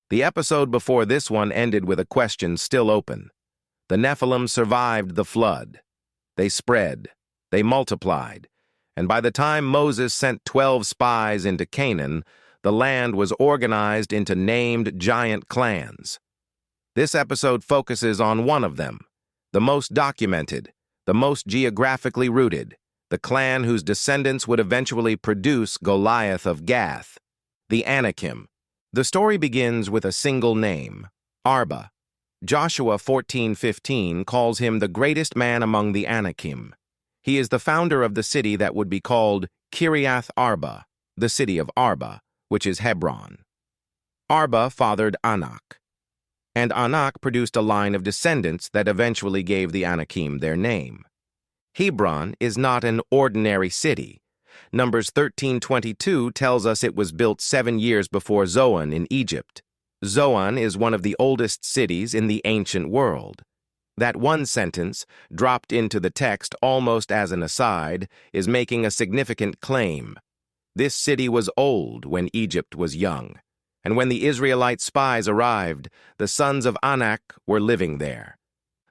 The episode before this one ended with a question still open. The Nephilim survived the flood. They spread, they multiplied, and by the time Moses sent 12 spies into Canaan, the land was organized into named giant clans. This episode focuses on one of them, the most documented, the most geographically rooted, the clan whose descendants would eventually produce Goliath of Gath, the Anakim. The story begins with a single name, Arba. Joshua 14:15 calls him the greatest man among the Anakim. He is the founder of the city that would be called Kiriath Arba, the city of Arba, which is Hebron. Arba fathered Anak, and Anak produced a line of descendants that eventually gave the Anakim their name. Hebron is not an ordinary city. Numbers 13:22 tells us it was built 7 years before Zoan in Egypt. Zoan is one of the oldest cities in the ancient world. That one sentence, dropped into the text almost as an aside, is making a significant claim. This city was old when Egypt was young, and when the Israelite spies arrived, the sons of Anak were living there.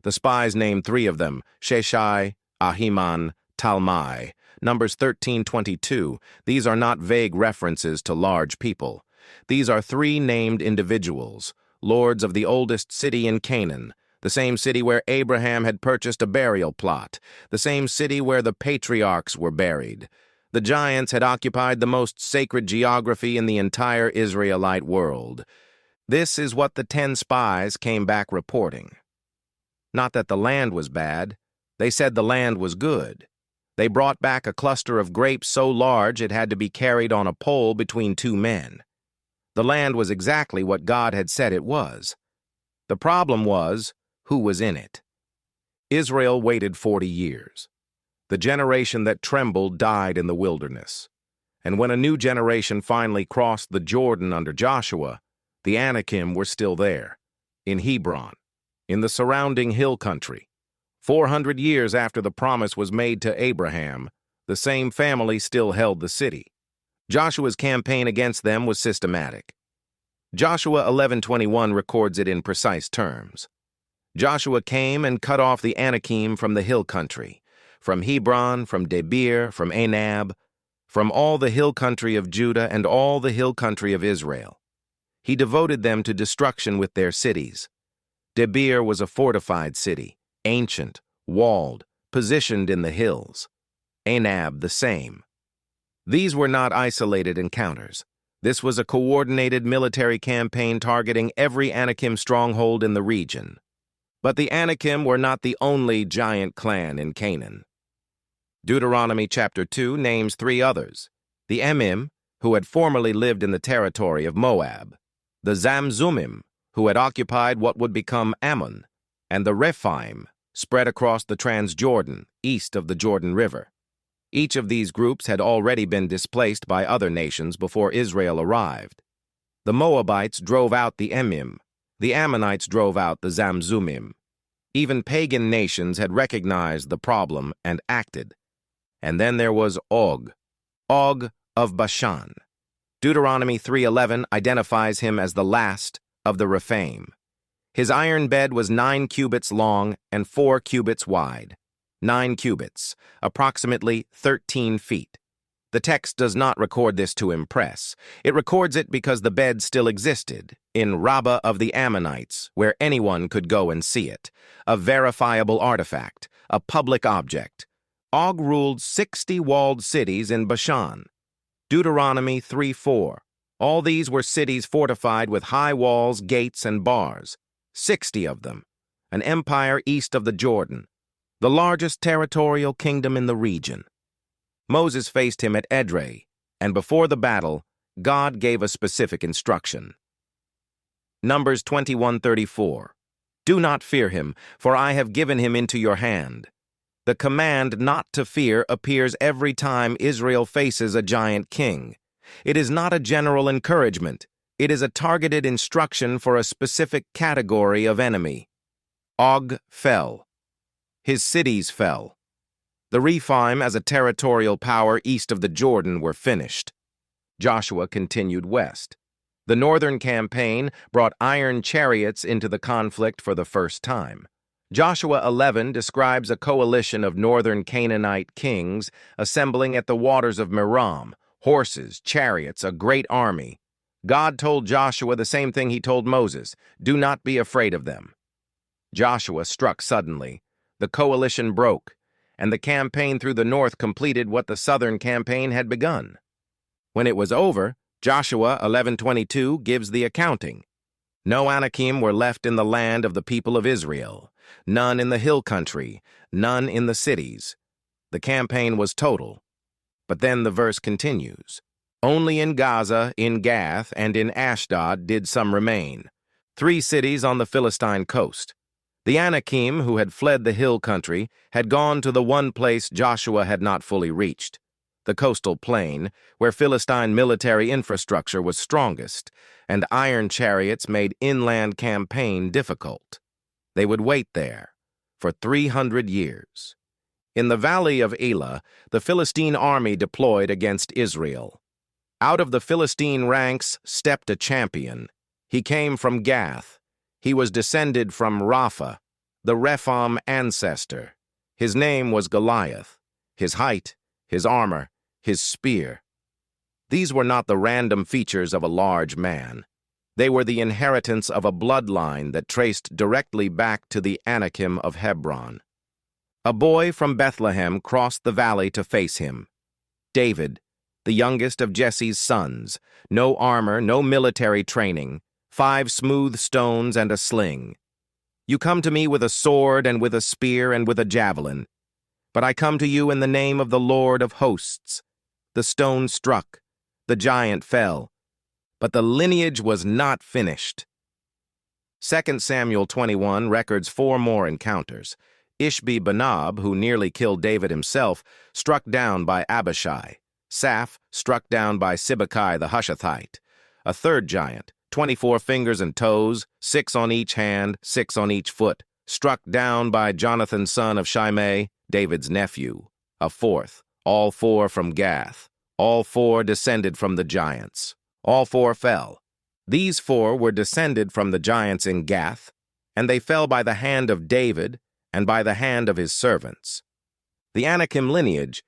The spies named 3 of them, Sheshai, Ahiman, Talmai. Numbers 13:22. These are not vague references to large people. These are 3 named individuals, lords of the oldest city in Canaan, the same city where Abraham had purchased a burial plot, the same city where the patriarchs were buried. The giants had occupied the most sacred geography in the entire Israelite world. This is what the 10 spies came back reporting. Not that the land was bad. They said the land was good. They brought back a cluster of grapes so large it had to be carried on a pole between 2 men. The land was exactly what God had said it was. The problem was, who was in it? Israel waited 40 years. The generation that trembled died in the wilderness. And when a new generation finally crossed the Jordan under Joshua, the Anakim were still there, in Hebron, in the surrounding hill country. 400 years after the promise was made to Abraham, the same family still held the city. Joshua's campaign against them was systematic. Joshua 11:21 records it in precise terms. Joshua came and cut off the Anakim from the hill country, from Hebron, from Debir, from Anab, from all the hill country of Judah and all the hill country of Israel. He devoted them to destruction with their cities. Debir was a fortified city, ancient, walled, positioned in the hills. Anab the same. These were not isolated encounters. This was a coordinated military campaign targeting every Anakim stronghold in the region. But the Anakim were not the only giant clan in Canaan. Deuteronomy chapter 2 names 3 others: the Emim, who had formerly lived in the territory of Moab, the Zamzumim, who had occupied what would become Ammon, and the Rephaim, spread across the Transjordan, east of the Jordan River. Each of these groups had already been displaced by other nations before Israel arrived. The Moabites drove out the Emim. The Ammonites drove out the Zamzumim. Even pagan nations had recognized the problem and acted. And then there was Og of Bashan. Deuteronomy 3:11 identifies him as the last of the Rephaim. His iron bed was 9 cubits long and 4 cubits wide. 9 cubits, approximately 13 feet. The text does not record this to impress. It records it because the bed still existed, in Rabbah of the Ammonites, where anyone could go and see it. A verifiable artifact, a public object. Og ruled 60 walled cities in Bashan. Deuteronomy 3:4. All these were cities fortified with high walls, gates, and bars. 60 of them. An empire east of the Jordan. The largest territorial kingdom in the region. Moses faced him at Edrei, and before the battle, God gave a specific instruction. Numbers 21:34. Do not fear him, for I have given him into your hand. The command not to fear appears every time Israel faces a giant king. It is not a general encouragement. It is a targeted instruction for a specific category of enemy. Og fell. His cities fell. The Rephaim as a territorial power east of the Jordan were finished. Joshua continued west. The northern campaign brought iron chariots into the conflict for the first time. Joshua 11 describes a coalition of northern Canaanite kings assembling at the waters of Merom, horses, chariots, a great army. God told Joshua the same thing he told Moses, "Do not be afraid of them." Joshua struck suddenly. The coalition broke, and the campaign through the north completed what the southern campaign had begun. When it was over, Joshua 11:22 gives the accounting. No Anakim were left in the land of the people of Israel, none in the hill country, none in the cities. The campaign was total. But then the verse continues. Only in Gaza, in Gath, and in Ashdod did some remain, 3 cities on the Philistine coast. The Anakim, who had fled the hill country, had gone to the one place Joshua had not fully reached, the coastal plain, where Philistine military infrastructure was strongest, and iron chariots made inland campaign difficult. They would wait there for 300 years. In the valley of Elah, the Philistine army deployed against Israel. Out of the Philistine ranks stepped a champion. He came from Gath. He was descended from Rapha, the Rephaim ancestor. His name was Goliath. His height, his armor, his spear. These were not the random features of a large man. They were the inheritance of a bloodline that traced directly back to the Anakim of Hebron. A boy from Bethlehem crossed the valley to face him. David, the youngest of Jesse's sons, no armor, no military training, 5 smooth stones and a sling. You come to me with a sword and with a spear and with a javelin. But I come to you in the name of the Lord of hosts. The stone struck. The giant fell. But the lineage was not finished. 2 Samuel 21 records 4 more encounters. Ishbi-Benob, who nearly killed David himself, struck down by Abishai. Saph, struck down by Sibbecai the Hushathite. A third giant, 24 fingers and toes, 6 on each hand, 6 on each foot, struck down by Jonathan son of Shimei, David's nephew. A fourth, all 4 from Gath. All 4 descended from the giants. All 4 fell. These 4 were descended from the giants in Gath, and they fell by the hand of David and by the hand of his servants. The Anakim lineage,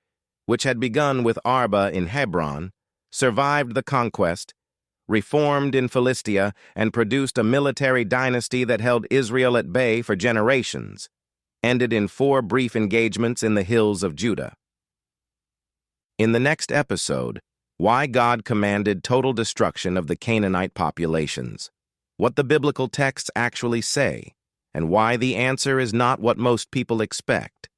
which had begun with Arba in Hebron, survived the conquest, reformed in Philistia, and produced a military dynasty that held Israel at bay for generations, ended in 4 brief engagements in the hills of Judah. In the next episode, why God commanded total destruction of the Canaanite populations, what the biblical texts actually say, and why the answer is not what most people expect.